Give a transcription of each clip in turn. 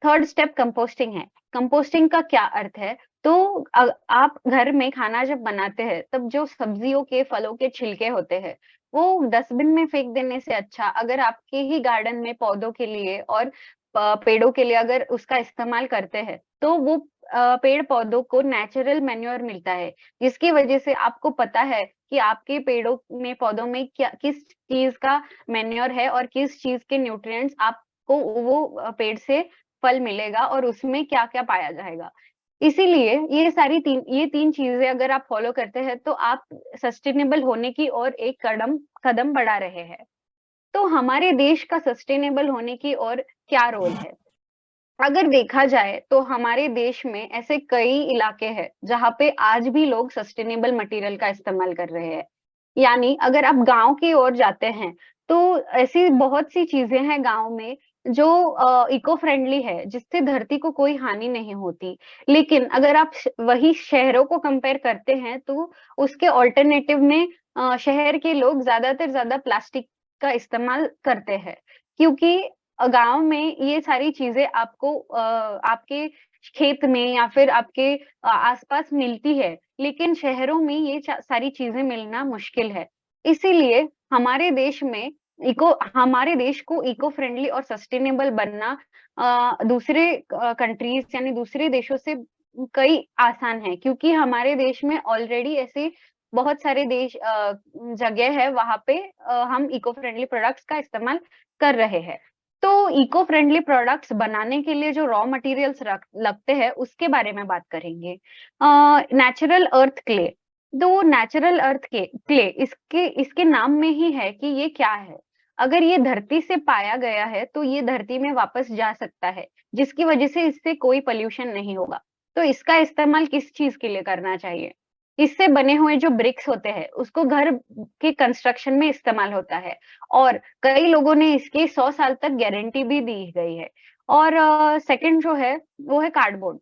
Third step composting है। Composting का क्या अर्थ है? तो आप घर में खाना जब बनाते हैं, तब जो सब्जियों के, फलों के छिलके होते हैं, वो डस्टबिन में फेंक देने से अच्छा अगर आपके ही गार्डन में पौधों के लिए और पेड़ों के लिए अगर उसका इस्तेमाल करते हैं, तो वो पेड़-पौधों को नेचुरल मैन्योर मिलता है, जिसकी वजह से आपको पता है कि आपके पेड़ों में, पौधों में क्या किस चीज़ का मैन्योर है और किस चीज़ के न्यूट्रिएंट्स आपको वो पेड़ से फल मिलेगा और उसमें क्या-क्या पाया जाएगा। इसीलिए ये 3 चीज़ें अगर आप फ़ॉलो करते हैं, तो आप सस्टेनेबल होने की ओर एक कदम कदम बढ़ा रहे हैं। तो हमारे देश का सस्टेनेबल होने की ओर क्या रोल है? अगर देखा जाए तो हमारे देश में ऐसे कई इलाके हैं जहाँ पे आज भी लोग सस्टेनेबल मटेरियल का इस्तेमाल कर रहे हैं। यानी अगर आप गाँव की ओर जाते हैं, तो ऐसी बहुत सी चीज़ें हैं गाँव में जो इको फ्रेंडली है, जिससे धरती को कोई हानि नहीं होती। लेकिन अगर आप वही शहरों को कंपेयर करते हैं, तो उसके अल्टरनेटिव में शहर के लोग ज़्यादा प्लास्टिक का इस्तेमाल करते हैं। क्योंकि गाँव में ये सारी चीज़ें आपको आपके खेत में या फिर आपके आस-पास मिलती है, लेकिन शहरों में ये सारी चीज़ें मिलना मुश्किल है। इसीलिए हमारे देश को इको फ्रेंडली और सस्टेनेबल बनना दूसरे कंट्रीज़ यानी दूसरे देशों से कई आसान है, क्योंकि हमारे देश में ऑलरेडी ऐसे बहुत सारे जगह है, वहाँ पे हम इको फ्रेंडली प्रोडक्ट्स का इस्तेमाल कर रहे हैं। तो इको फ्रेंडली प्रोडक्ट्स बनाने के लिए जो रॉ मटेरियल्स लगते हैं, उसके बारे में बात करेंगे। नेचुरल अर्थ क्ले। तो नेचुरल अर्थ के क्ले इसके इसके नाम में ही है कि ये क्या है। अगर ये धरती से पाया गया है, तो ये धरती में वापस जा सकता है, जिसकी वजह से इससे कोई पॉल्यूशन नहीं होगा। तो इसका इस्तेमाल किस चीज़ के लिए करना चाहिए? इससे बने हुए जो ब्रिक्स होते हैं, उसको घर के कंस्ट्रक्शन में इस्तेमाल होता है और कई लोगों ने इसकी 100 साल तक गारंटी भी दी गई है। और सेकंड जो है, वो है कार्डबोर्ड।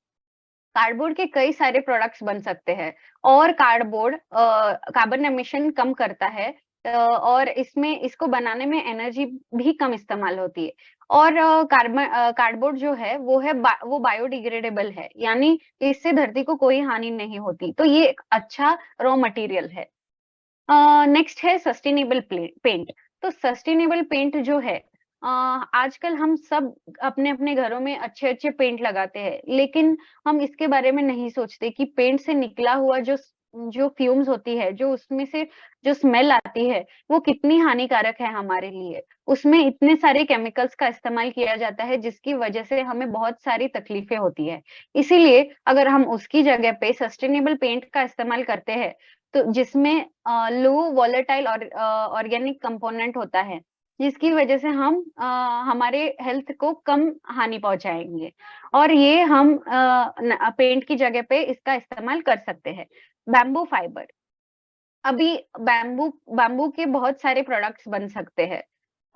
कार्डबोर्ड के कई सारे प्रोडक्ट्स बन सकते हैं और कार्डबोर्ड कार्बन एमिशन कम करता है और इसमें इसको बनाने में एनर्जी भी कम इस्तेमाल होती है। और कार्डबोर्ड जो है वो बायोडिग्रेडेबल है, यानी इससे धरती को कोई हानि नहीं होती। तो ये एक अच्छा रॉ मटेरियल है। नेक्स्ट है सस्टेनेबल पेंट। तो सस्टेनेबल पेंट जो है आजकल हम सब अपने-अपने घरों में अच्छे-अच्छे पेंट लगाते हैं, लेकिन हम इसके बारे में नहीं सोचते कि पेंट से निकला हुआ जो फ्यूम्स होती है, जो उसमें से जो स्मेल आती है, वो कितनी हानिकारक है हमारे लिए। उसमें इतने सारे केमिकल्स का इस्तेमाल किया जाता है, जिसकी वजह से हमें बहुत सारी तकलीफें होती है। इसीलिए अगर हम उसकी जगह पे सस्टेनेबल पेंट का इस्तेमाल करते हैं, तो जिसमें लो वोलेटाइल और ऑर्गेनिक कंपोनेंट होता है, जिसकी वजह से हम हमारे हेल्थ को कम हानि पहुँचाएँगे और ये हम पेंट की जगह पे इसका इस्तेमाल कर सकते हैं। बैम्बू फाइबर, अभी बैम्बू बैम्बू के बहुत सारे प्रोडक्ट्स बन सकते हैं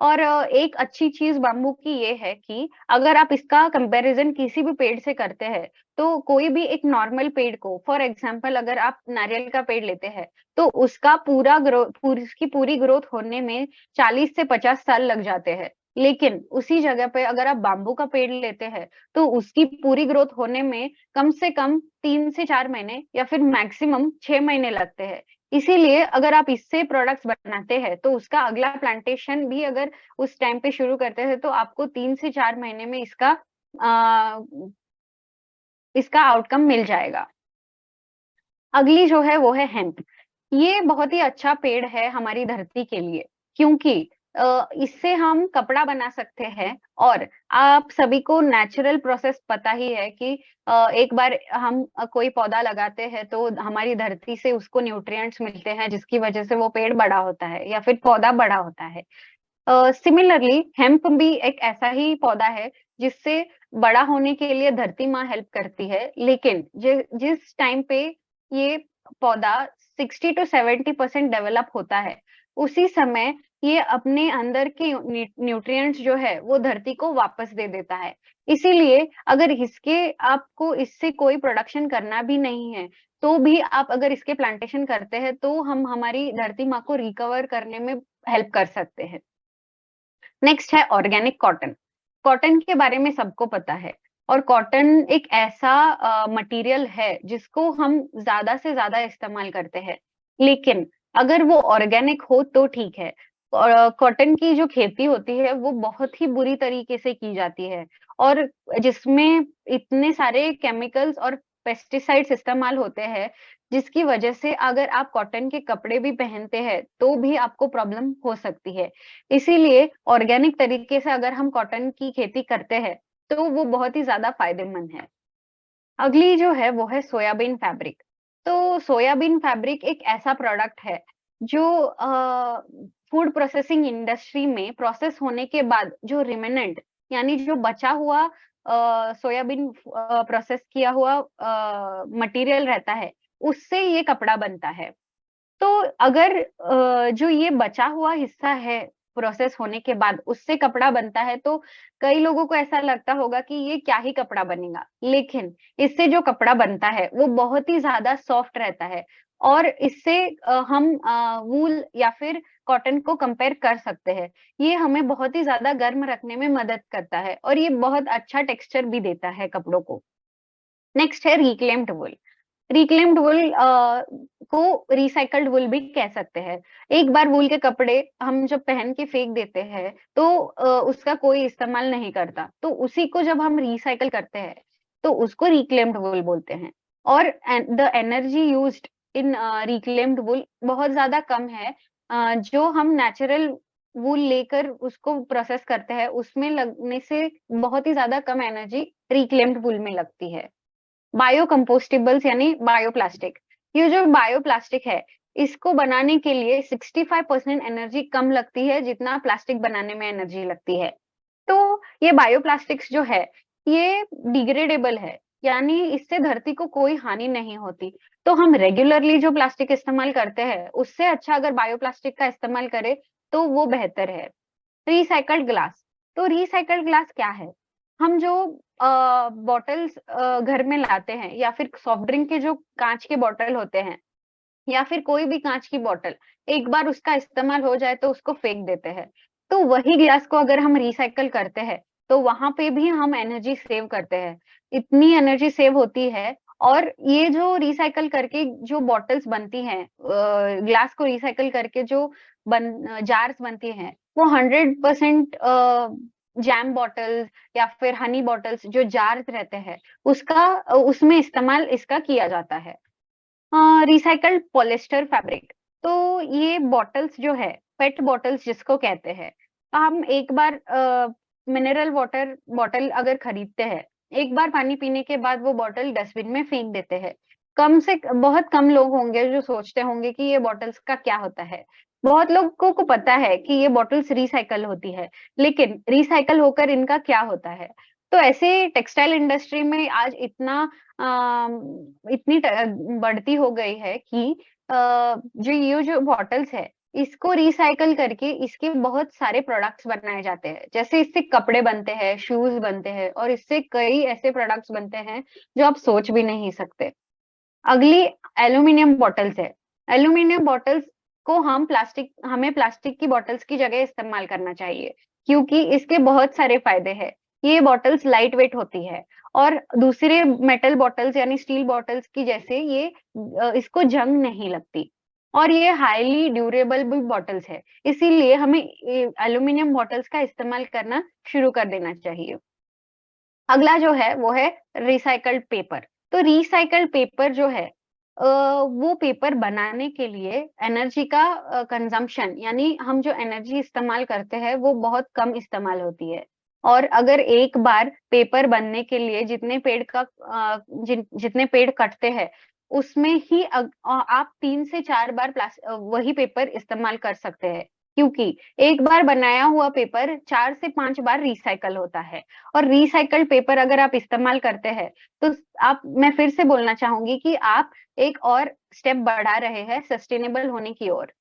और एक अच्छी चीज़ बैम्बू की ये है कि अगर आप इसका कंपैरिज़न किसी भी पेड़ से करते हैं, तो कोई भी एक नॉर्मल पेड़ को फॉर एग्ज़ाम्पल अगर आप नारियल का पेड़ लेते हैं, तो उसकी पूरी ग्रोथ होने में 40 से 50 साल लग जाते हैं। लेकिन उसी जगह पे अगर आप बाम्बू का पेड़ लेते हैं, तो उसकी पूरी ग्रोथ होने में कम से कम 3 से 4 महीने या फिर मैक्सिमम 6 महीने लगते हैं। इसीलिए अगर आप इससे प्रोडक्ट्स बनाते हैं, तो उसका अगला प्लांटेशन भी अगर उस टाइम पे शुरू करते हैं, तो आपको 3 से 4 महीने में अ, इसका आउटकम मिल जाएगा। अगली जो है वो है हेम्प। ये बहुत ही अच्छा पेड़ है हमारी धरती के लिए क्योंकि इससे हम कपड़ा बना सकते हैं और आप सभी को नेचुरल प्रोसेस पता ही है कि एक बार हम कोई पौधा लगाते हैं तो हमारी धरती से उसको न्यूट्रिएंट्स मिलते हैं जिसकी वजह से वो पेड़ बड़ा होता है या फिर पौधा बड़ा होता है। सिमिलरली हेम्प भी एक ऐसा ही पौधा है जिससे बड़ा होने के लिए धरती माँ हेल्प करती है, लेकिन जिस टाइम पे ये पौधा 60 टू 70% डेवलप होता है, उसी समय ये अपने अंदर के न्यूट्रिएंट्स जो है वो धरती को वापस दे देता है। इसीलिए अगर आपको इससे कोई प्रोडक्शन करना भी नहीं है, तो भी आप अगर इसके प्लांटेशन करते हैं तो हम हमारी धरती माँ को रिकवर करने में हेल्प कर सकते हैं। नेक्स्ट है ऑर्गेनिक कॉटन। कॉटन के बारे में सबको पता है। और कॉटन एक ऐसा मटेरियल है जिसको हम ज्यादा से ज्यादा इस्तेमाल करते हैं। लेकिन अगर वो ऑर्गेनिक हो तो ठीक है। और कॉटन की जो खेती होती है वो बहुत ही बुरी तरीके से की जाती है, और जिसमें इतने सारे केमिकल्स और पेस्टिसाइड्स इस्तेमाल होते हैं, जिसकी वजह से अगर आप कॉटन के कपड़े भी पहनते हैं तो भी आपको प्रॉब्लम हो सकती है। इसीलिए ऑर्गेनिक तरीके से अगर हम कॉटन की खेती करते हैं तो वो बहुत ही ज़्यादा फ़ायदेमंद है। अगली जो है वो है सोयाबीन फैब्रिक। तो सोयाबीन फैब्रिक एक ऐसा प्रोडक्ट है जो फूड प्रोसेसिंग इंडस्ट्री में प्रोसेस होने के बाद जो रिमेनेंट, यानी जो बचा हुआ सोयाबीन प्रोसेस किया हुआ मटेरियल रहता है, उससे ये कपड़ा बनता है। तो अगर जो ये बचा हुआ हिस्सा है प्रोसेस होने के बाद उससे कपड़ा बनता है, तो कई लोगों को ऐसा लगता होगा कि ये क्या ही कपड़ा बनेगा। लेकिन इससे जो कपड़ा बनता है वो बहुत ही ज़्यादा सॉफ्ट रहता है, और इससे हम वूल या फिर कॉटन को कंपेयर कर सकते हैं। ये हमें बहुत ही ज़्यादा गर्म रखने में मदद करता है, और ये बहुत अच्छा टेक्सचर भी देता है कपड़ों को। नेक्स्ट है रिक्लेम्ड वूल। रिक्लेम्ड वूल को रिसाइक्ल्ड वूल भी कह सकते हैं। एक बार वूल के कपड़े हम जब पहन के फेंक देते हैं, तो उसका कोई इस्तेमाल नहीं करता। तो उसी को जब हम रिसाइकल करते हैं, तो उसको रिक्लेम्ड वूल बोलते हैं। और the energy used in reclaimed wool बहुत ज़्यादा कम है। जो हम नेचुरल वूल लेकर उसको प्रोसेस करते हैं, उसमें लगने से बहुत ही ज़्यादा कम एनर्जी रिक्लेम्ड वूल में लगती है। बायोकम्पोस्टेबल्स यानी बायोप्लास्टिक। ये जो बायोप्लास्टिक है, इसको बनाने के लिए 65% एनर्जी कम लगती है, जितना प्लास्टिक बनाने में एनर्जी लगती है। तो ये बायोप्लास्टिक्स जो है, ये डिग्रेडेबल है, यानी इससे धरती को कोई हानि नहीं होती। तो हम रेगुलरली जो प्लास्टिक इस्तेमाल करते हैं, उससे अच्छा अगर बायोप्लास्टिक का इस्तेमाल करें, तो वो बेहतर है। रिसाइक्ल्ड ग्लास। तो रिसाइक्ल्ड ग्लास क्या है? हम जो बॉटल्स घर में लाते हैं, या फिर सॉफ्ट ड्रिंक के जो कांच के बॉटल होते हैं, या फिर कोई भी कांच की बॉटल, एक बार उसका इस्तेमाल हो जाए तो उसको फेंक देते हैं। तो वही ग्लास को अगर हम रिसाइकल करते हैं, तो वहां पे भी हम एनर्जी सेव करते हैं। इतनी एनर्जी सेव होती है। और ये जो रिसाइकल करके जो बॉटल्स बनती हैं, ग्लास को रिसाइकल करके जो जार्स बनती हैं, वो 100% जैम बॉटल्स या फिर हनी बॉटल्स जो जार्स रहते हैं, उसमें इस्तेमाल इसका किया जाता है। रिसाइक्ल्ड पॉलिएस्टर फैब्रिक। तो ये बॉटल्स जो है, पेट बॉटल्स जिसको कहते हैं, हम एक बार मिनरल वाटर बॉटल अगर खरीदते हैं, एक बार पानी पीने के बाद वो बॉटल डस्टबिन में फेंक देते हैं। बहुत कम लोग होंगे जो सोचते होंगे कि ये बॉटल्स का क्या होता है। बहुत लोगों को पता है कि ये बॉटल्स रिसाइकल होती है, लेकिन रिसाइकल होकर इनका क्या होता है? तो ऐसे टेक्सटाइल इंडस्ट्री में आज इतनी बढ़ती हो गई है कि जो ये जो बॉटल्स है, इसको रिसाइकल करके इसके बहुत सारे प्रोडक्ट्स बनाए जाते हैं। जैसे इससे कपड़े बनते हैं, शूज़ बनते हैं, और इससे कई ऐसे प्रोडक्ट्स बनते हैं जो आप सोच भी नहीं सकते। अगली एल्यूमीनियम बॉटल्स है। एल्यूमीनियम बॉटल्स को हमें प्लास्टिक की बॉटल्स की जगह इस्तेमाल करना चाहिए, क्योंकि इसके बहुत सारे फायदे हैं। ये बॉटल्स लाइट वेट होती है, और दूसरे मेटल बॉटल्स यानी स्टील बॉटल्स की जैसे ये इसको जंग नहीं लगती, और ये हाईली ड्यूरेबल भी बॉटल्स है। इसीलिए हमें एल्यूमीनियम बॉटल्स का इस्तेमाल करना शुरू कर देना चाहिए। अगला जो है वो है रिसाइक्ल्ड पेपर। तो रिसाइक्ल्ड पेपर जो है, वो पेपर बनाने के लिए एनर्जी का कंजम्पशन, यानी हम जो एनर्जी इस्तेमाल करते हैं वो बहुत कम इस्तेमाल होती है। और अगर एक बार पेपर बनने के लिए जितने पेड़ कटते हैं, उसमें ही आप 3 से 4 बार वही पेपर इस्तेमाल कर सकते हैं। क्योंकि एक बार बनाया हुआ पेपर 4 से 5 बार रिसाइकल होता है। और रिसाइकल्ड पेपर अगर आप इस्तेमाल करते हैं, तो मैं फिर से बोलना चाहूँगी कि आप एक और स्टेप बढ़ा रहे हैं सस्टेनेबल होने की ओर।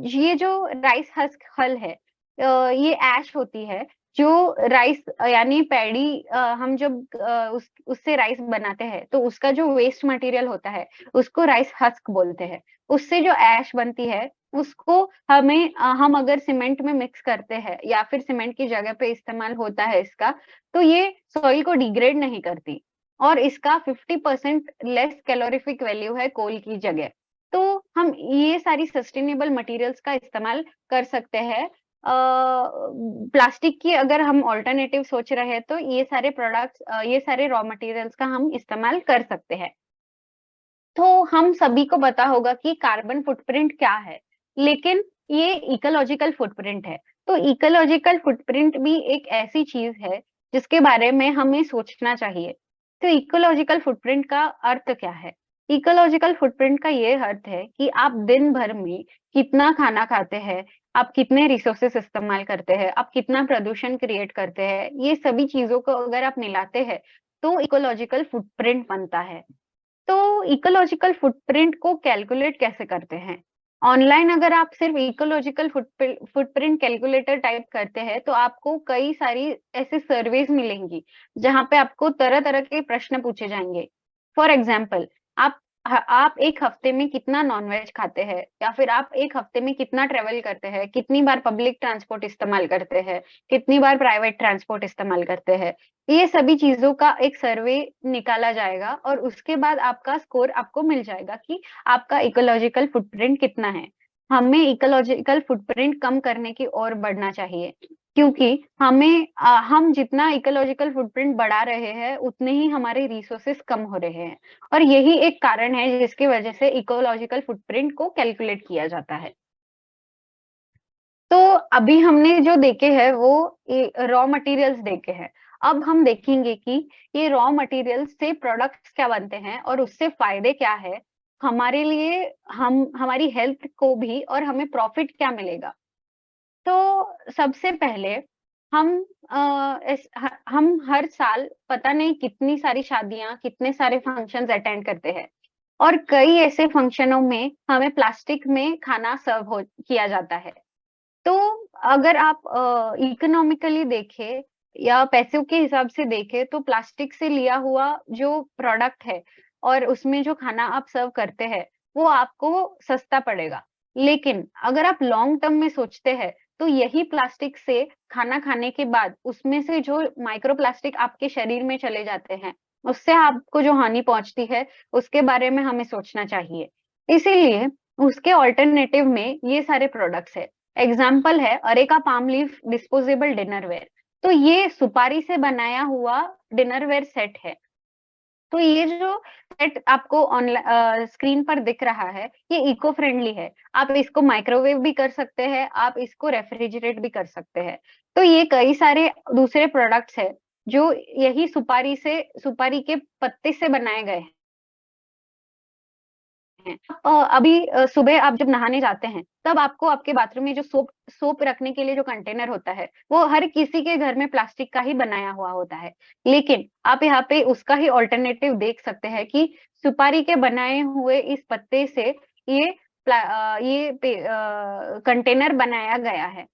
ये जो राइस हस्क हल है, ये ऐश होती है, जो राइस यानी पैडी, हम जब उससे राइस बनाते हैं, तो उसका जो वेस्ट मटेरियल होता है, उसको राइस हस्क बोलते हैं। उससे जो ऐश बनती है, उसको हम अगर सीमेंट में मिक्स करते हैं या फिर सीमेंट की जगह पे इस्तेमाल होता है इसका, तो ये सॉइल को डिग्रेड नहीं करती और इसका 50% लेस कैलोरीफिक वैल्यू है कोल की जगह। तो हम ये सारी सस्टेनेबल मटेरियल्स का इस्तेमाल कर सकते हैं। प्लास्टिक की अगर हम अल्टरनेटिव सोच रहे हैं तो ये सारे रॉ मटेरियल्स का हम इस्तेमाल कर सकते हैं। तो हम सभी को पता होगा कि कार्बन फुटप्रिंट क्या है, लेकिन ये इकोलॉजिकल फुटप्रिंट है। तो इकोलॉजिकल फुटप्रिंट भी एक ऐसी चीज है जिसके बारे में हमें सोचना चाहिए। तो इकोलॉजिकल फुटप्रिंट का अर्थ क्या है? इकोलॉजिकल फुटप्रिंट का ये अर्थ है कि आप दिन भर में कितना खाना खाते हैं, आप कितने रिसोर्सेस इस्तेमाल करते हैं, आप कितना प्रदूषण क्रिएट करते हैं, ये सभी चीजों को अगर आप मिलाते हैं तो इकोलॉजिकल फुटप्रिंट बनता है। तो इकोलॉजिकल फुटप्रिंट को कैलकुलेट कैसे करते हैं? ऑनलाइन अगर आप सिर्फ इकोलॉजिकल फुटप्रिंट कैलकुलेटर टाइप करते हैं तो आपको कई सारी ऐसे सर्वेज मिलेंगी जहां पे आपको तरह तरह के प्रश्न पूछे जाएंगे। फॉर एग्जाम्पल, आप एक हफ्ते में कितना नॉनवेज खाते हैं, या फिर आप एक हफ्ते में कितना ट्रेवल करते हैं, कितनी बार पब्लिक ट्रांसपोर्ट इस्तेमाल करते हैं, कितनी बार प्राइवेट ट्रांसपोर्ट इस्तेमाल करते हैं। ये सभी चीजों का एक सर्वे निकाला जाएगा और उसके बाद आपका स्कोर आपको मिल जाएगा कि आपका इकोलॉजिकल फुटप्रिंट कितना है। हमें इकोलॉजिकल फुटप्रिंट कम करने की ओर बढ़ना चाहिए, क्योंकि हम जितना इकोलॉजिकल फुटप्रिंट बढ़ा रहे हैं उतने ही हमारे रिसोर्सेस कम हो रहे हैं। और यही एक कारण है जिसकी वजह से इकोलॉजिकल फुटप्रिंट को कैलकुलेट किया जाता है। तो अभी हमने जो देखे हैं वो रॉ मटेरियल्स देखे हैं। अब हम देखेंगे कि ये रॉ मटेरियल्स से प्रोडक्ट्स क्या बनते हैं और उससे फायदे क्या है हमारे लिए, हम हमारी हेल्थ को भी, और हमें प्रॉफिट क्या मिलेगा। तो सबसे पहले हम हम हर साल पता नहीं कितनी सारी शादियां, कितने सारे फंक्शंस अटेंड करते हैं, और कई ऐसे फंक्शनों में हमें प्लास्टिक में खाना सर्व हो किया जाता है। तो अगर आप इकोनॉमिकली देखें या पैसों के हिसाब से देखें तो प्लास्टिक से लिया हुआ जो प्रोडक्ट है और उसमें जो खाना आप सर्व करते हैं वो आपको सस्ता पड़ेगा। लेकिन अगर आप लॉन्ग टर्म में सोचते हैं तो यही प्लास्टिक से खाना खाने के बाद उसमें से जो माइक्रो प्लास्टिक आपके शरीर में चले जाते हैं, उससे आपको जो हानि पहुंचती है उसके बारे में हमें सोचना चाहिए। इसीलिए उसके ऑल्टरनेटिव में ये सारे प्रोडक्ट्स है। एग्जाम्पल है areca palm leaf disposable dinnerware. तो ये सुपारी से बनाया हुआ डिनरवेयर सेट है। तो ये जो सेट आपको ऑनलाइन स्क्रीन पर दिख रहा है ये इको फ्रेंडली है। आप इसको माइक्रोवेव भी कर सकते हैं, आप इसको रेफ्रिजरेट भी कर सकते हैं। तो ये कई सारे दूसरे प्रोडक्ट्स है जो यही सुपारी के पत्ते से बनाए गए हैं। हैं। अभी सुबह आप जब नहाने जाते हैं, तब आपको आपके बाथरूम में जो सोप रखने के लिए जो कंटेनर होता है, वो हर किसी के घर में प्लास्टिक का ही बनाया हुआ होता है। लेकिन आप यहाँ पे उसका ही अल्टरनेटिव देख सकते हैं कि सुपारी के बनाए हुए इस पत्ते से ये कंटेनर बनाया गया है।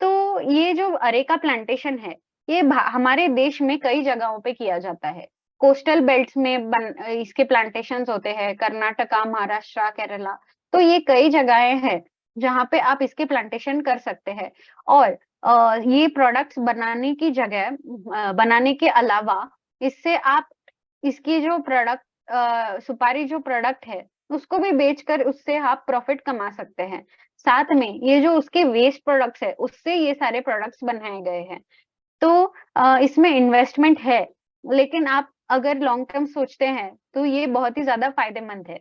तो ये जो अरेका प्लांटेशन है, ये हमारे देश में कई जगहों पे किया जाता है। कोस्टल बेल्ट्स में इसके प्लांटेशंस होते हैं, कर्नाटका, महाराष्ट्र, केरला। तो ये कई जगहें हैं जहाँ पे आप इसके प्लांटेशन कर सकते हैं। और ये प्रोडक्ट्स बनाने के अलावा इससे आप इसकी जो सुपारी जो प्रोडक्ट है उसको भी बेचकर उससे आप प्रॉफिट कमा सकते हैं। साथ में ये जो उसके वेस्ट प्रोडक्ट्स है उससे ये सारे प्रोडक्ट्स बनाए गए हैं। तो इसमें इन्वेस्टमेंट है, लेकिन आप अगर लॉन्ग टर्म सोचते हैं तो ये बहुत ही ज्यादा फायदेमंद है।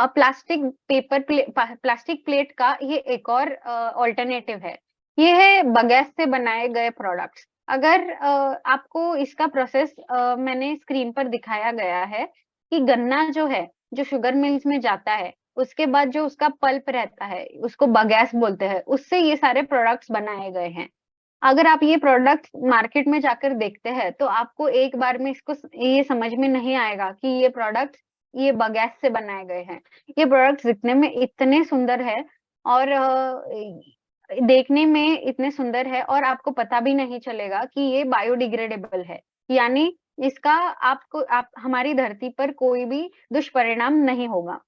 प्लास्टिक प्लेट का ये एक और ऑल्टरनेटिव है। ये है बगैस से बनाए गए प्रोडक्ट्स। अगर आपको इसका प्रोसेस मैंने स्क्रीन पर दिखाया गया है कि गन्ना जो है, जो शुगर मिल्स में जाता है, उसके बाद जो उसका पल्प रहता है उसको बगैस बोलते हैं, उससे ये सारे प्रोडक्ट्स बनाए गए हैं। अगर आप ये प्रोडक्ट्स मार्केट में जाकर देखते हैं तो आपको एक बार में इसको ये समझ में नहीं आएगा कि ये बगैस से बनाए गए हैं। ये प्रोडक्ट्स दिखने में इतने सुंदर है और देखने में इतने सुंदर है और आपको पता भी नहीं चलेगा कि ये बायोडिग्रेडेबल है। यानी इसका आप हमारी धरती पर कोई भी दुष्परिणाम नहीं होगा।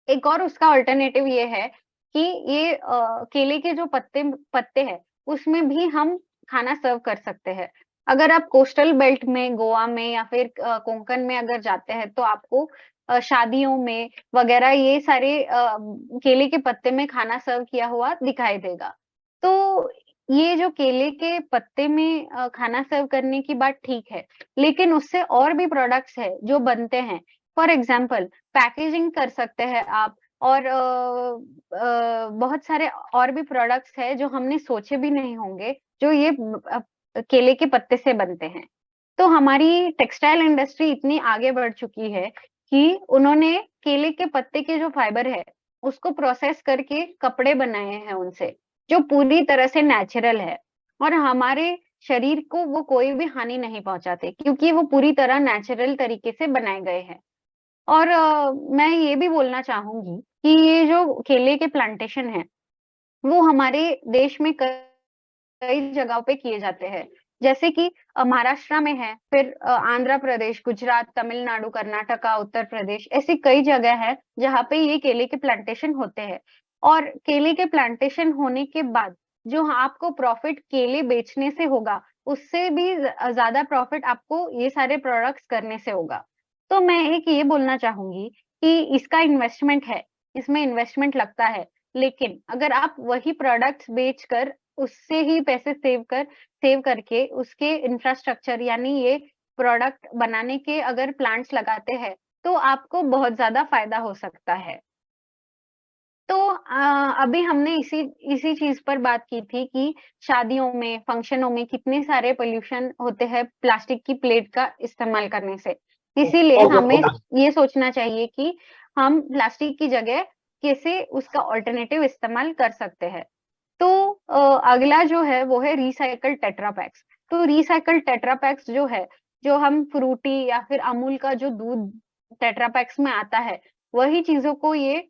एक और उसका अल्टरनेटिव ये है कि ये केले के जो पत्ते पत्ते हैं, उसमें भी हम खाना सर्व कर सकते हैं। अगर आप कोस्टल बेल्ट में, गोवा में या फिर कोंकण में अगर जाते हैं, तो आपको शादियों में वगैरह ये सारे केले के पत्ते में खाना सर्व किया हुआ दिखाई देगा। तो ये जो केले के पत्ते में खाना सर्व करने की बात ठीक है, लेकिन उससे और भी प्रोडक्ट्स हैं जो बनते हैं। फॉर एग्ज़ाम्पल पैकेजिंग कर सकते हैं आप और बहुत सारे और भी प्रोडक्ट्स हैं जो हमने सोचे भी नहीं होंगे, जो ये केले के पत्ते से बनते हैं। तो हमारी टेक्सटाइल इंडस्ट्री इतनी आगे बढ़ चुकी है कि उन्होंने केले के पत्ते के जो फाइबर है, उसको प्रोसेस करके कपड़े बनाए हैं उनसे, जो पूरी तरह से नेचुरल है और हमारे शरीर को वो कोई भी हानि नहीं पहुँचाते क्योंकि वो पूरी तरह नेचुरल तरीके से बनाए गए हैं। और मैं ये भी बोलना चाहूँगी कि ये जो केले के प्लांटेशन हैं, वो हमारे देश में कई जगहों पे किए जाते हैं। जैसे कि महाराष्ट्र में है, फिर आंध्र प्रदेश, गुजरात, तमिलनाडु, कर्नाटका, उत्तर प्रदेश ऐसी कई जगह है जहाँ पे ये केले के प्लांटेशन होते हैं। और केले के प्लांटेशन होने के बाद जो आपको प्रॉफिट केले बेचने से होगा, उससे भी ज़्यादा प्रॉफिट आपको ये सारे प्रोडक्ट्स करने से होगा। तो मैं एक ये बोलना चाहूँगी कि इसका इन्वेस्टमेंट है, इसमें इन्वेस्टमेंट लगता है, लेकिन अगर आप वही प्रोडक्ट्स बेचकर उससे ही पैसे सेव करके उसके इंफ्रास्ट्रक्चर यानी ये प्रोडक्ट बनाने के अगर प्लांट्स लगाते हैं, तो आपको बहुत ज़्यादा फ़ायदा हो सकता है। तो अभी हमने इसी इसी चीज़ पर बात की थी कि शादियों में, फंक्शनों में कितने सारे पॉल्यूशन होते हैं प्लास्टिक की प्लेट का इस्तेमाल करने से। इसीलिए हमें ये सोचना चाहिए कि हम प्लास्टिक की जगह कैसे उसका अल्टरनेटिव इस्तेमाल कर सकते हैं। तो अगला जो है वो है रिसाइक्ल्ड टेट्रा पैक्स। तो रिसाइक्ल्ड टेट्रा पैक्स जो है, जो हम फ्रूटी या फिर अमूल का जो दूध टेट्रा पैक्स में आता है, वही चीज़ों को ये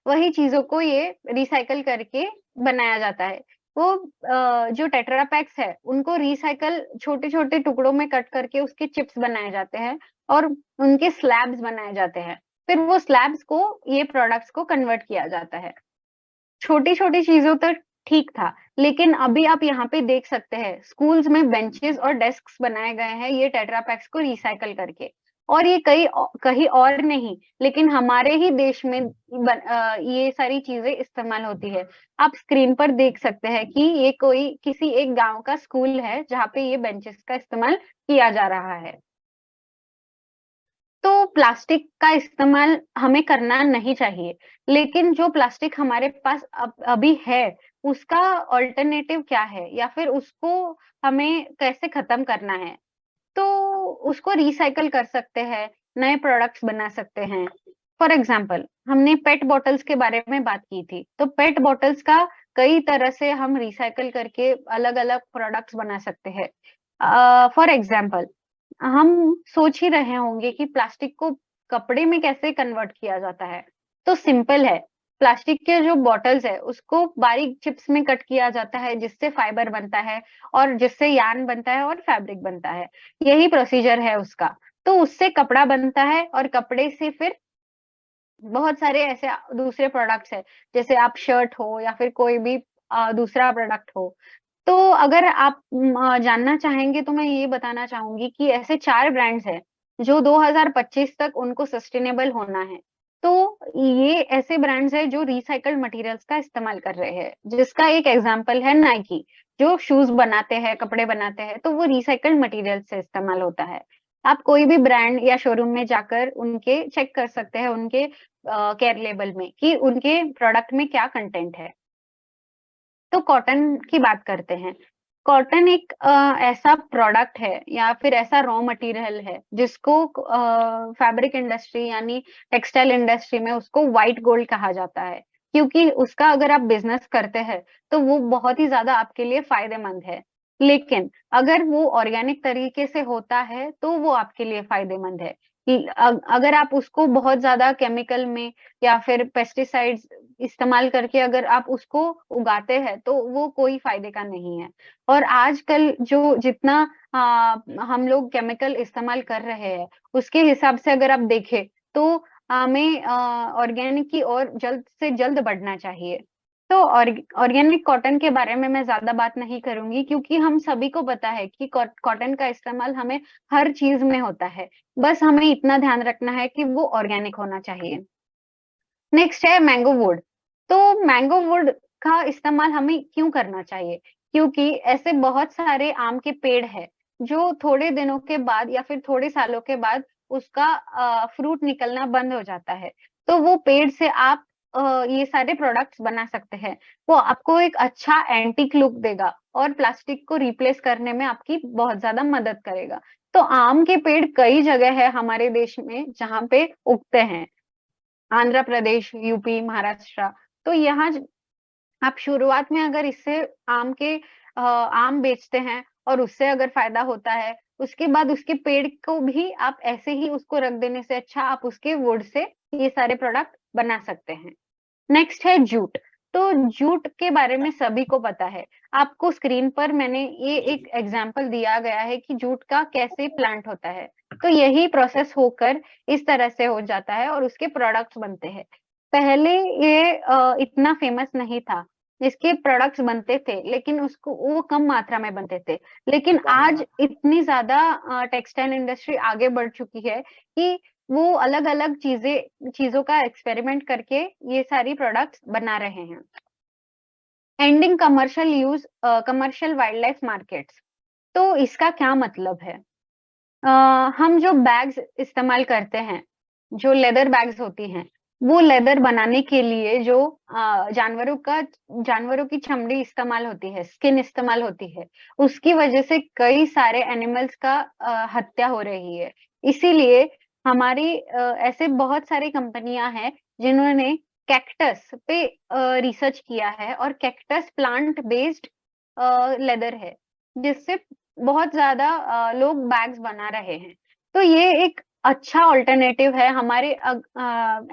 वही चीज़ों को ये रिसाइकल करके बनाया जाता है। वो जो टेट्रा पैक्स है, उनको रिसाइकल छोटे-छोटे टुकड़ों में कट करके उसके चिप्स बनाए जाते हैं और उनके स्लैब्स बनाए जाते हैं। फिर वो स्लैब्स को ये प्रोडक्ट्स को कन्वर्ट किया जाता है। छोटी-छोटी चीज़ों तक ठीक था, लेकिन अभी आप यहाँ पे देख सकते हैं, स्कूल्स में बेंचेस और डेस्क्स बनाए गए हैं ये टेट्रा पैक्स को रिसाइकल करके और ये कहीं और नहीं, लेकिन हमारे ही देश में ये सारी चीज़ें इस्तेमाल होती है। आप स्क्रीन पर देख सकते हैं कि ये कोई किसी एक गाँव का स्कूल है, जहाँ पे ये बेंचेस का इस्तेमाल किया जा रहा है। तो प्लास्टिक का इस्तेमाल हमें करना नहीं चाहिए, लेकिन जो प्लास्टिक हमारे पास अभी है, उसका अल्टरनेटिव क्या है? या फिर उसको हमें कैसे खत्म करना है? तो उसको रिसाइकिल कर सकते हैं, नए प्रोडक्ट्स बना सकते हैं। फॉर एग्ज़ाम्पल हमने पेट बॉटल्स के बारे में बात की थी, तो पेट बॉटल्स का कई तरह से हम रिसाइकिल करके अलग-अलग प्रोडक्ट्स बना सकते हैं। फॉर एग्ज़ाम्पल हम सोच ही रहे होंगे कि प्लास्टिक को कपड़े में कैसे कन्वर्ट किया जाता है। तो सिंपल है, प्लास्टिक के जो बॉटल्स है, उसको बारीक चिप्स में कट किया जाता है, जिससे फाइबर बनता है और जिससे यार्न बनता है और फैब्रिक बनता है। यही प्रोसीजर है उसका। तो उससे कपड़ा बनता है और कपड़े से फिर बहुत सारे ऐसे दूसरे प्रोडक्ट्स हैं, जैसे आप शर्ट हो या फिर कोई भी दूसरा प्रोडक्ट हो। तो अगर आप जानना चाहेंगे तो मैं ये बताना चाहूँगी कि ऐसे 4 ब्रांड्स हैं, जो 2025 तक उनको सस्टेनेबल होना है। तो ये ऐसे ब्रांड्स हैं जो रिसाइक्ल्ड मटेरियल्स का इस्तेमाल कर रहे हैं, जिसका एक एग्ज़ाम्पल है नाइकी, जो शूज़ बनाते हैं, कपड़े बनाते हैं, तो वो रिसाइक्ल्ड मटेरियल से इस्तेमाल होता है। आप कोई भी ब्रांड या शोरूम में जाकर उनके चेक कर सकते हैं उनके केयर लेबल में कि उनके प्रोडक्ट में क्या कंटेंट है। तो कॉटन की बात करते हैं। कॉटन एक ऐसा प्रोडक्ट है या फिर ऐसा रॉ मटेरियल है जिसको फैब्रिक इंडस्ट्री यानी टेक्सटाइल इंडस्ट्री में उसको व्हाइट गोल्ड कहा जाता है। क्योंकि उसका अगर आप बिज़नेस करते हैं, तो वो बहुत ही ज़्यादा आपके लिए फ़ायदेमंद है। लेकिन अगर वो ऑर्गेनिक तरीके से होता है, तो वो आपके लिए फ़ायदेमंद है। अगर आप उसको बहुत ज़्यादा केमिकल में या फिर पेस्टिसाइड्स इस्तेमाल करके अगर आप उसको उगाते हैं, तो वो कोई फ़ायदे का नहीं है। और आजकल जो जितना हम लोग केमिकल इस्तेमाल कर रहे हैं, उसके हिसाब से अगर आप देखें, तो हमें ऑर्गेनिक की ओर जल्द से जल्द बढ़ना चाहिए। तो ऑर्गेनिक कॉटन के बारे में मैं ज्यादा बात नहीं करूंगी, क्योंकि हम सभी को पता है कि कॉटन का इस्तेमाल हमें हर चीज में होता है। बस हमें इतना ध्यान रखना है कि वो ऑर्गेनिक होना चाहिए। नेक्स्ट है मैंगो वुड। तो मैंगो वुड का इस्तेमाल हमें क्यों करना चाहिए? क्योंकि ऐसे बहुत सारे आम के पेड़ है जो थोड़े दिनों के बाद या फिर थोड़े सालों के बाद उसका फ्रूट निकलना बंद हो जाता है। तो वो पेड़ से आप ये सारे प्रोडक्ट्स बना सकते हैं। वो आपको एक अच्छा एंटीक लुक देगा और प्लास्टिक को रिप्लेस करने में आपकी बहुत ज्यादा मदद करेगा। तो आम के पेड़ कई जगह है हमारे देश में जहाँ पे उगते हैं, आंध्र प्रदेश, यूपी, महाराष्ट्र। तो यहाँ आप शुरुआत में अगर इससे आम बेचते हैं और उससे अगर फायदा होता है, उसके बाद उसके पेड़ को भी आप ऐसे ही उसको रख देने से अच्छा आप उसके वुड से ये सारे प्रोडक्ट बना सकते हैं। नेक्स्ट है जूट। तो जूट के बारे में सभी को पता है। आपको स्क्रीन पर मैंने ये एक एग्जांपल दिया गया है कि जूट का कैसे प्लांट होता है। तो यही प्रोसेस होकर इस तरह से हो जाता है और उसके प्रोडक्ट्स बनते हैं। पहले ये इतना फेमस नहीं था। इसके प्रोडक्ट्स बनते थे लेकिन उसको वो कम मात्रा में बनते थे। लेकिन आज इतनी ज्यादा टेक्सटाइल इंडस्ट्री आगे बढ़ चुकी है कि वो अलग अलग चीजों का एक्सपेरिमेंट करके ये सारी प्रोडक्ट्स बना रहे हैं। Ending commercial wild life markets. तो इसका क्या मतलब है? अ, हम जो बैग्स इस्तेमाल करते हैं, जो लेदर बैग्स होती हैं, वो लेदर बनाने के लिए जो जानवरों की चमड़ी इस्तेमाल होती है, स्किन इस्तेमाल होती है, उसकी वजह से कई सारे एनिमल्स का हत्या हो रही है। इसीलिए हमारी ऐसे बहुत सारी कंपनियां हैं जिन्होंने कैक्टस पे रिसर्च किया है और कैक्टस प्लांट बेस्ड लेदर है, जिससे बहुत ज्यादा लोग बैग्स बना रहे हैं। तो ये एक अच्छा ऑल्टरनेटिव है हमारे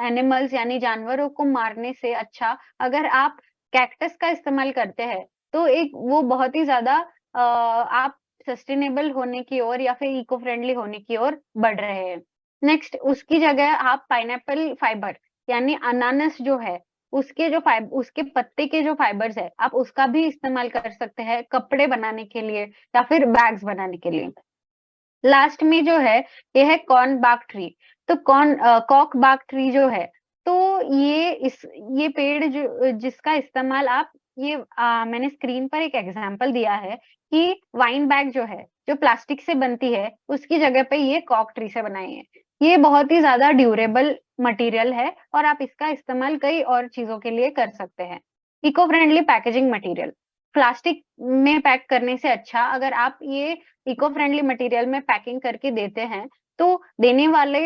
एनिमल्स यानी जानवरों को मारने से अच्छा। अगर आप कैक्टस का इस्तेमाल करते हैं तो एक वो बहुत ही ज्यादा आप सस्टेनेबल होने की ओर या फिर इको फ्रेंडली होने की ओर बढ़ रहे हैं। नेक्स्ट उसकी जगह आप पाइनएप्पल फाइबर यानी अनानास जो है उसके पत्ते के जो फाइबर्स है आप उसका भी इस्तेमाल कर सकते हैं कपड़े बनाने के लिए या फिर बैग्स बनाने के लिए। लास्ट में जो है ये है कॉर्न बाक ट्री। तो कॉक बाक ट्री जो है, तो ये पेड़ जो जिसका इस्तेमाल आप मैंने स्क्रीन पर एक एग्जांपल दिया है कि वाइन बैग जो है जो प्लास्टिक से बनती है उसकी जगह पे ये कॉक ट्री से बनाई है। ये बहुत ही ज्यादा ड्यूरेबल मटेरियल है और आप इसका इस्तेमाल कई और चीजों के लिए कर सकते हैं। Eco friendly packaging material. Plastic में पैक करने से अच्छा अगर आप ये इको फ्रेंडली मटेरियल में पैकिंग करके देते हैं तो देने वाले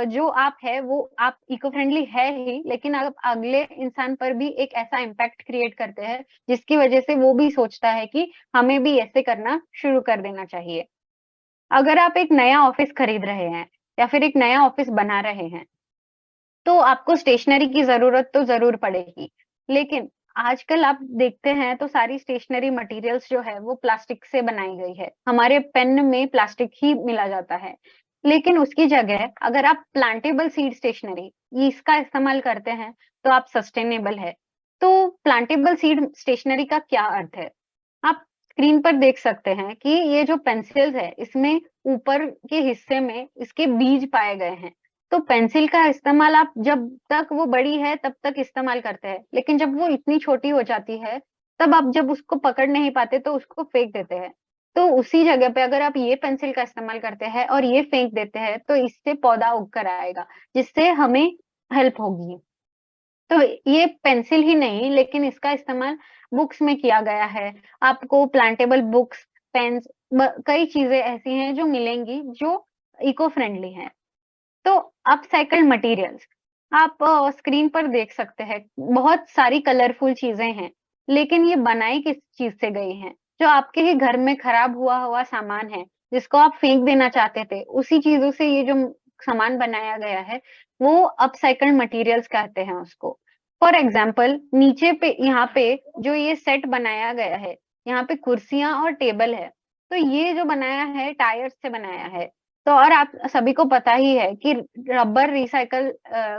जो आप है वो आप इको फ्रेंडली है ही, लेकिन आप अगले इंसान पर भी एक ऐसा इम्पैक्ट क्रिएट करते हैं जिसकी वजह से वो भी सोचता है कि हमें भी ऐसे करना शुरू कर देना चाहिए। अगर आप एक नया ऑफिस खरीद रहे हैं या फिर एक नया ऑफिस बना रहे हैं तो आपको स्टेशनरी की जरूरत तो जरूर पड़ेगी। लेकिन आजकल आप देखते हैं तो सारी स्टेशनरी मटेरियल्स जो है वो प्लास्टिक से बनाई गई है। हमारे पेन में प्लास्टिक ही मिला जाता है। लेकिन उसकी जगह अगर आप प्लांटेबल सीड स्टेशनरी इसका इस्तेमाल करते हैं तो आप सस्टेनेबल है। तो प्लांटेबल सीड स्टेशनरी का क्या अर्थ है? आप स्क्रीन पर देख सकते हैं कि ये जो पेंसिल्स है इसमें ऊपर के हिस्से में इसके बीज पाए गए हैं। तो पेंसिल का इस्तेमाल आप जब तक वो बड़ी है तब तक इस्तेमाल करते हैं, लेकिन जब वो इतनी छोटी हो जाती है तब आप जब उसको पकड़ नहीं पाते तो उसको फेंक देते हैं। तो उसी जगह पे अगर आप ये पेंसिल का इस्तेमाल करते हैं और ये फेंक देते हैं तो इससे पौधा उग कर आएगा, जिससे हमें हेल्प होगी। तो ये पेंसिल ही नहीं लेकिन इसका इस्तेमाल बुक्स में किया गया है। आपको प्लांटेबल बुक्स, पेन्स, कई चीजें ऐसी हैं जो मिलेंगी जो इको फ्रेंडली हैं। तो अपसाइकल्ड मटेरियल्स आप स्क्रीन पर देख सकते हैं बहुत सारी कलरफुल चीजें हैं, लेकिन ये बनाई किस चीज से गई हैं? जो आपके ही घर में खराब हुआ हुआ सामान है जिसको आप फेंक देना चाहते थे, उसी चीजों से ये जो सामान बनाया गया है वो अपसाइकल्ड मटेरियल्स कहते हैं उसको। फॉर एग्जाम्पल नीचे पे यहाँ पे जो ये सेट बनाया गया है, यहाँ पे कुर्सियां और टेबल है। तो ये जो बनाया है टायर्स से बनाया है। तो और आप सभी को पता ही है कि रबर रिसाइकल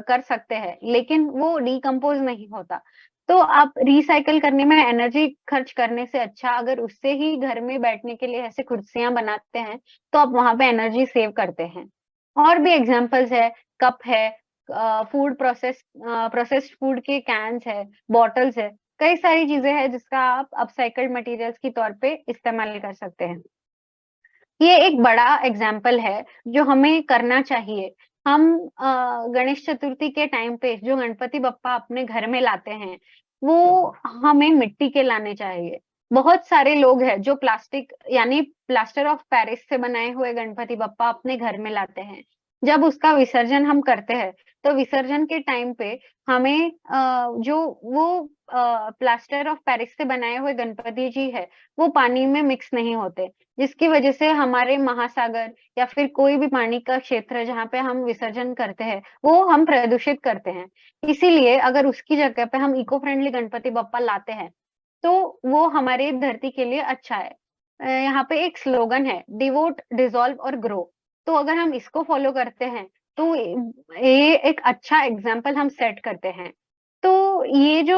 कर सकते हैं, लेकिन वो डिकम्पोज नहीं होता। तो आप रिसाइकल करने में एनर्जी खर्च करने से अच्छा अगर उससे ही घर में बैठने के लिए ऐसे कुर्सियां बनाते हैं, तो आप वहां पे एनर्जी सेव करते हैं। और भी एग्जांपल्स है, कप है, फूड प्रोसेस्ड फूड के कैन्स है, बॉटल्स है, कई सारी चीजें हैं जिसका आप अपसाइकल्ड मटेरियल्स के तौर पे इस्तेमाल कर सकते हैं। ये एक बड़ा एग्जाम्पल है जो हमें करना चाहिए। हम गणेश चतुर्थी के टाइम पे जो गणपति बप्पा अपने घर में लाते हैं, वो हमें मिट्टी के लाने चाहिए। बहुत सारे लोग हैं जो प्लास्टिक यानी प्लास्टर ऑफ पेरिस से बनाए हुए गणपति बप्पा अपने घर में लाते हैं। जब उसका विसर्जन हम करते हैं, तो विसर्जन के टाइम पे हमें जो वो प्लास्टर ऑफ पेरिस से बनाए हुए गणपति जी है, वो पानी में मिक्स नहीं होते, जिसकी वजह से हमारे महासागर या फिर कोई भी पानी का क्षेत्र जहाँ पे हम विसर्जन करते हैं, वो हम प्रदूषित करते हैं। इसीलिए अगर उसकी जगह पे हम इको फ्रेंडली गणपति बप्पा लाते हैं, तो वो हमारे धरती के लिए अच्छा है। यहाँ पे एक स्लोगन है, डिवोट डिसॉल्व और ग्रो। तो अगर हम इसको फॉलो करते हैं, तो ये एक अच्छा एग्जाम्पल हम सेट करते हैं। तो ये जो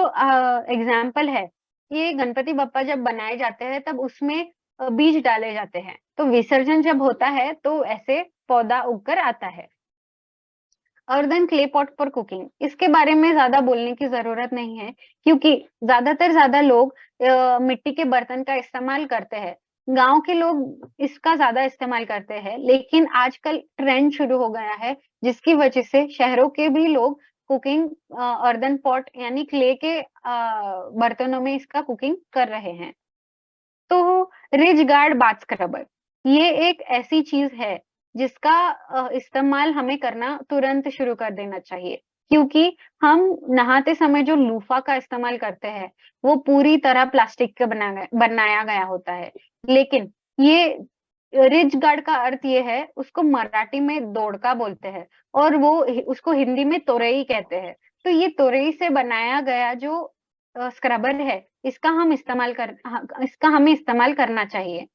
एग्जाम्पल है, ये गणपति बप्पा जब बनाए जाते हैं तब उसमें बीज डाले जाते हैं। तो विसर्जन जब होता है तो ऐसे पौधा उगकर आता है। Earthen clay pot for cooking, इसके बारे में ज्यादा बोलने की जरूरत नहीं है, क्योंकि ज्यादा लोग मिट्टी के बर्तन का इस्तेमाल करते हैं। गांव के लोग इसका ज्यादा इस्तेमाल करते हैं, लेकिन आजकल ट्रेंड शुरू हो गया है, जिसकी वजह से शहरों के भी लोग कुकिंग अर्दन पॉट यानी क्ले के बर्तनों में इसका कुकिंग कर रहे हैं। तो रिज गार्ड बाथ स्क्रबर, ये एक ऐसी चीज है जिसका इस्तेमाल हमें करना तुरंत शुरू कर देना चाहिए, क्योंकि हम नहाते समय जो लूफा का इस्तेमाल करते हैं, वो पूरी तरह प्लास्टिक का बनाया गया होता है। लेकिन ये रिज गार्ड का अर्थ ये है, उसको मराठी में दोड़का बोलते हैं, और वो उसको हिंदी में तोरई कहते हैं। तो ये तोरई से बनाया गया जो स्क्रबर है, इसका हमें इस्तेमाल करना चाहिए।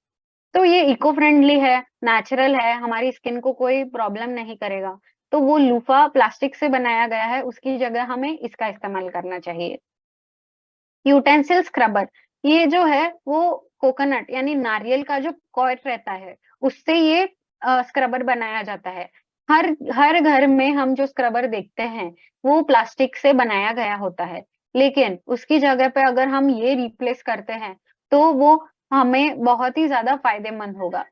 तो ये इको फ्रेंडली है, नेचुरल है, हमारी स्किन को कोई प्रॉब्लम नहीं करेगा। तो वो लूफा प्लास्टिक से बनाया गया है, उसकी जगह हमें इसका इस्तेमाल करना चाहिए। यूटेंसिल स्क्रबर, ये जो है वो कोकोनट यानी नारियल का जो कॉयर रहता है, उससे ये स्क्रबर बनाया जाता है। हर हर घर में हम जो स्क्रबर देखते हैं, वो प्लास्टिक से बनाया गया होता है, लेकिन उसकी जगह पे अगर हम ये रिप्लेस करते हैं, तो वो हमें बहुत ही ज्यादा फायदेमंद होगा।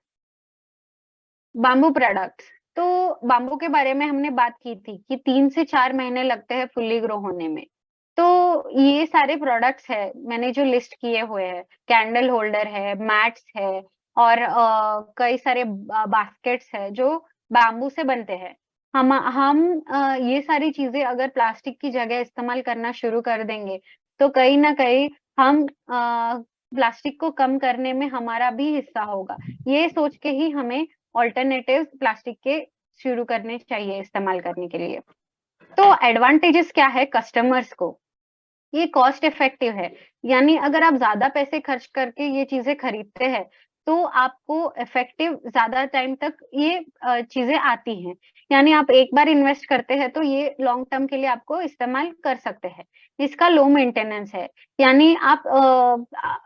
बाम्बू प्रोडक्ट्स, तो बाम्बू के बारे में हमने बात की थी कि 3 से 4 महीने लगते हैं फुल्ली ग्रो होने में। तो ये सारे प्रोडक्ट्स है मैंने जो लिस्ट किए हुए हैं, कैंडल होल्डर है, मैट्स है, और कई सारे बास्केट्स है जो बाम्बू से बनते हैं। हम ये सारी चीजें अगर प्लास्टिक की जगह इस्तेमाल करना शुरू कर देंगे, तो कहीं ना कहीं हम प्लास्टिक को कम करने में हमारा भी हिस्सा होगा। ये सोच के ही हमें ऑल्टरनेटिव प्लास्टिक के शुरू करने चाहिए इस्तेमाल करने के लिए। तो एडवांटेजेस क्या है कस्टमर्स को, ये कॉस्ट इफेक्टिव है, यानी अगर आप ज्यादा पैसे खर्च करके ये चीजें खरीदते हैं, तो आपको इफेक्टिव ज्यादा टाइम तक ये चीजें आती हैं। यानी आप एक बार इन्वेस्ट करते हैं तो ये लॉन्ग टर्म के लिए आपको इस्तेमाल कर सकते हैं। इसका लो मेंटेनेंस है, यानी आप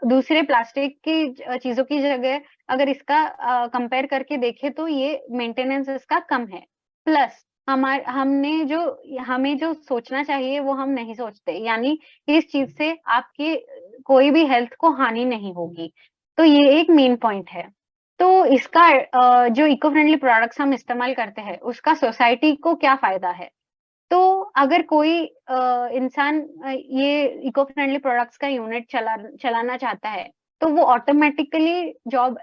दूसरे प्लास्टिक की चीजों की जगह अगर इसका कंपेयर करके देखें, तो ये मेंटेनेंस इसका कम है। प्लस हमें जो सोचना चाहिए वो हम नहीं सोचते, यानी इस चीज से आपकी कोई भी हेल्थ को हानि नहीं होगी। तो ये एक मेन पॉइंट है। तो इसका जो इको फ्रेंडली प्रोडक्ट्स हम इस्तेमाल करते हैं, उसका सोसाइटी को क्या फायदा है। तो अगर कोई इंसान ये इको फ्रेंडली प्रोडक्ट्स का यूनिट चलाना चाहता है, तो वो ऑटोमेटिकली जॉब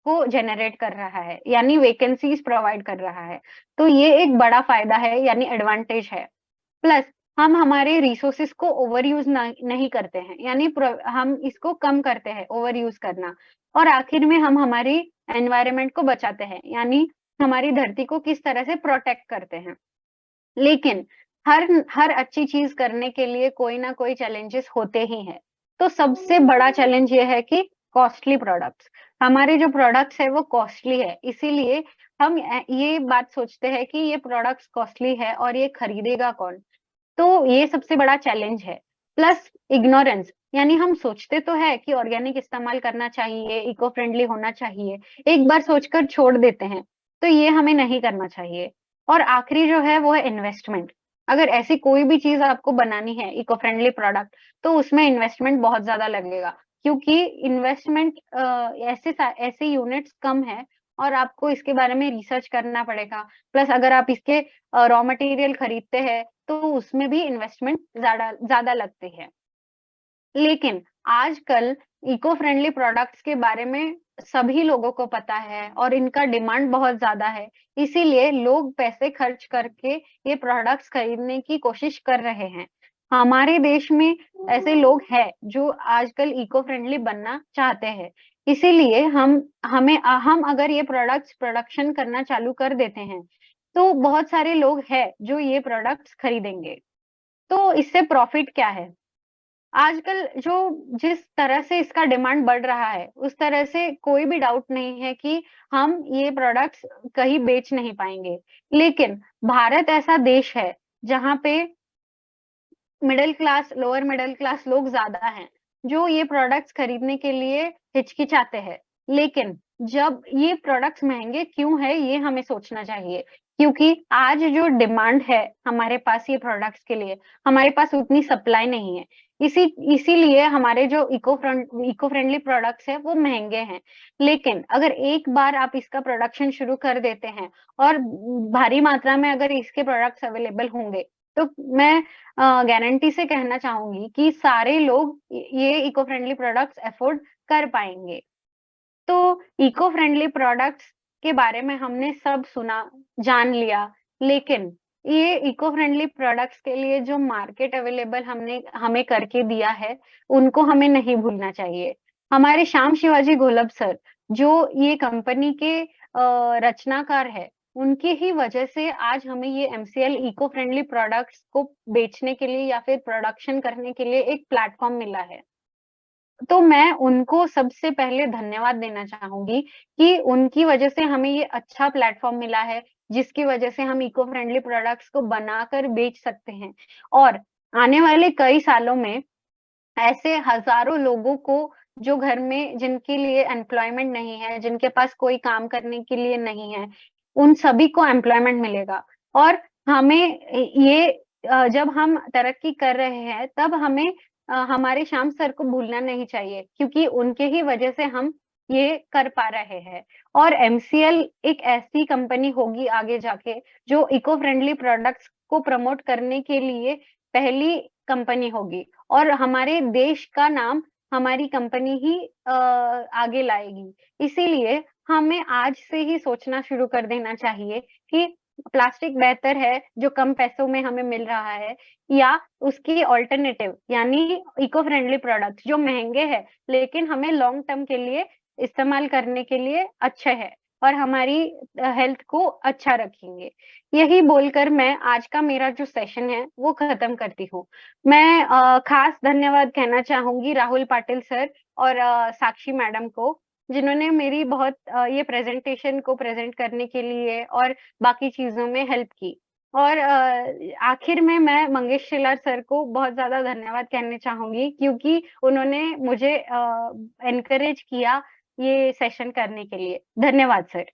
को जनरेट कर रहा है, यानी वैकेंसीज प्रोवाइड कर रहा है। तो ये एक बड़ा फायदा है, यानी एडवांटेज है। प्लस हम हमारे रिसोर्सेस को ओवर यूज नहीं करते हैं, यानी हम इसको कम करते हैं ओवर यूज करना। और आखिर में हम हमारी एनवायरनमेंट को बचाते हैं, यानी हमारी धरती को किस तरह से प्रोटेक्ट करते हैं। लेकिन हर हर अच्छी चीज करने के लिए कोई ना कोई चैलेंजेस होते ही हैं। तो सबसे बड़ा चैलेंज ये है कि कॉस्टली प्रोडक्ट्स। हमारे जो प्रोडक्ट्स है वो कॉस्टली है, इसीलिए हम ये बात सोचते हैं कि ये प्रोडक्ट्स कॉस्टली है और ये खरीदेगा कौन? तो ये सबसे बड़ा चैलेंज है। प्लस इग्नोरेंस, यानी हम सोचते तो है कि ऑर्गेनिक इस्तेमाल करना चाहिए, इको फ्रेंडली होना चाहिए, एक बार सोचकर छोड़ देते हैं, तो ये हमें नहीं करना चाहिए। और आखिरी जो है वो है इन्वेस्टमेंट। अगर ऐसी कोई भी चीज़ आपको बनानी है इको फ्रेंडली प्रोडक्ट, तो उसमें इन्वेस्टमेंट बहुत ज़्यादा लगेगा, क्योंकि इन्वेस्टमेंट ऐसे यूनिट्स कम है और आपको इसके बारे में रिसर्च करना पड़ेगा। प्लस अगर आप इसके रॉ मटेरियल खरीदते हैं, तो उसमें भी इन्वेस्टमेंट ज़्यादा लगती है। लेकिन आजकल इको फ्रेंडली प्रोडक्ट्स के बारे में सभी लोगों को पता है और इनका डिमांड बहुत ज़्यादा है। इसीलिए लोग पैसे खर्च करके ये प्रोडक्ट्स खरीदने की कोशिश कर रहे हैं। हमारे देश में ऐसे लोग हैं जो आजकल इको फ्रेंडली बनना चाहते हैं। इसीलिए हम अगर ये प्रोडक्ट्स प्रोडक्शन करना चालू कर देते हैं, तो बहुत सारे लोग हैं जो ये प्रोडक्ट्स खरीदेंगे। तो इससे प्रॉफिट क्या है? आजकल जो जिस तरह से इसका डिमांड बढ़ रहा है, उस तरह से कोई भी डाउट नहीं है कि हम ये प्रोडक्ट्स कहीं बेच नहीं पाएँगे। लेकिन भारत ऐसा देश है, जहाँ पे middle class, lower middle class लोग ज़्यादा हैं, जो ये प्रोडक्ट्स खरीदने के लिए हिचकिचाते हैं। लेकिन जब ये प्रोडक्ट्स महँगे क्यों हैं, ये हमें सोचना चाहिए। क्योंकि आज जो डिमांड है हमारे पास ये प्रोडक्ट्स के लिए, हमारे पास उतनी सप्लाई नहीं है। इसीलिए हमारे जो इको फ्रेंडली प्रोडक्ट्स हैं, वो महँगे हैं। लेकिन अगर एक बार आप इसका प्रोडक्शन शुरू कर देते हैं और भारी मात्रा में अगर इसके प्रोडक्ट्स अवेलेबल होंगे, तो मैं गारंटी से कहना चाहूँगी कि सारे लोग ये इको फ्रेंडली प्रोडक्ट्स अफ़ोर्ड कर पाएँगे। तो इको फ्रेंडली प्रोडक्ट्स के बारे में हमने सब सुना, जान लिया, लेकिन ये इको फ्रेंडली प्रोडक्ट्स के लिए जो मार्केट अवेलेबल हमने हमें करके दिया है, उनको हमें नहीं भूलना चाहिए। हमारे श्याम शिवाजी घोलप सर, जो ये कंपनी के रचनाकार है, उनकी ही वजह से आज हमें ये एमसीएल इको फ्रेंडली प्रोडक्ट्स को बेचने के लिए या फिर प्रोडक्शन करने के लिए एक प्लेटफ़ॉर्म मिला है। तो मैं उनको सबसे पहले धन्यवाद देना चाहूँगी कि उनकी वजह से हमें ये अच्छा प्लेटफ़ॉर्म मिला है, जिसकी वजह से हम इको फ्रेंडली प्रोडक्ट्स को बनाकर बेच सकते हैं। और आने वाले कई सालों में ऐसे हज़ारों लोगों को जो घर में जिनके लिए एम्प्लॉयमेंट नहीं है, जिनके पास कोई काम करने के लिए नहीं है, उन सभी को एम्प्लॉयमेंट मिलेगा। और हमें ये जब हम तरक्की कर रहे हैं, तब हमें हमारे श्याम सर को भूलना नहीं चाहिए, क्योंकि उनके ही वजह से हम ये कर पा रहे हैं। और एमसीएल एक ऐसी कंपनी होगी आगे जाके, जो इको फ्रेंडली प्रोडक्ट्स को प्रमोट करने के लिए पहली कंपनी होगी और हमारे देश का नाम हमारी कंपनी ही आगे लाएगी। इसीलिए हमें आज से ही सोचना शुरू कर देना चाहिए कि प्लास्टिक बेहतर है, जो कम पैसों में हमें मिल रहा है, या उसकी अल्टरनेटिव यानी इको फ्रेंडली प्रोडक्ट्स जो महँगे हैं, लेकिन हमें लॉन्ग टर्म के लिए इस्तेमाल करने के लिए अच्छे हैं और हमारी हेल्थ को अच्छा रखेंगे। यही बोलकर मैं आज का मेरा जो सेशन है, वो खत्म करती हूँ। मैं खास धन्यवाद कहना चाहूँगी राहुल पाटिल सर और साक्षी मैडम को, जिन्होंने मेरी बहुत ये प्रेज़ेंटेशन को प्रेज़ेंट करने के लिए और बाकी चीज़ों में हेल्प की। और आखिर में मैं मंगेश शिलार सर को बहुत ज़्यादा धन्यवाद कहना चाहूँगी, क्योंकि उन्होंने मुझे एनकरेज किया ये सेशन करने के लिए। धन्यवाद सर।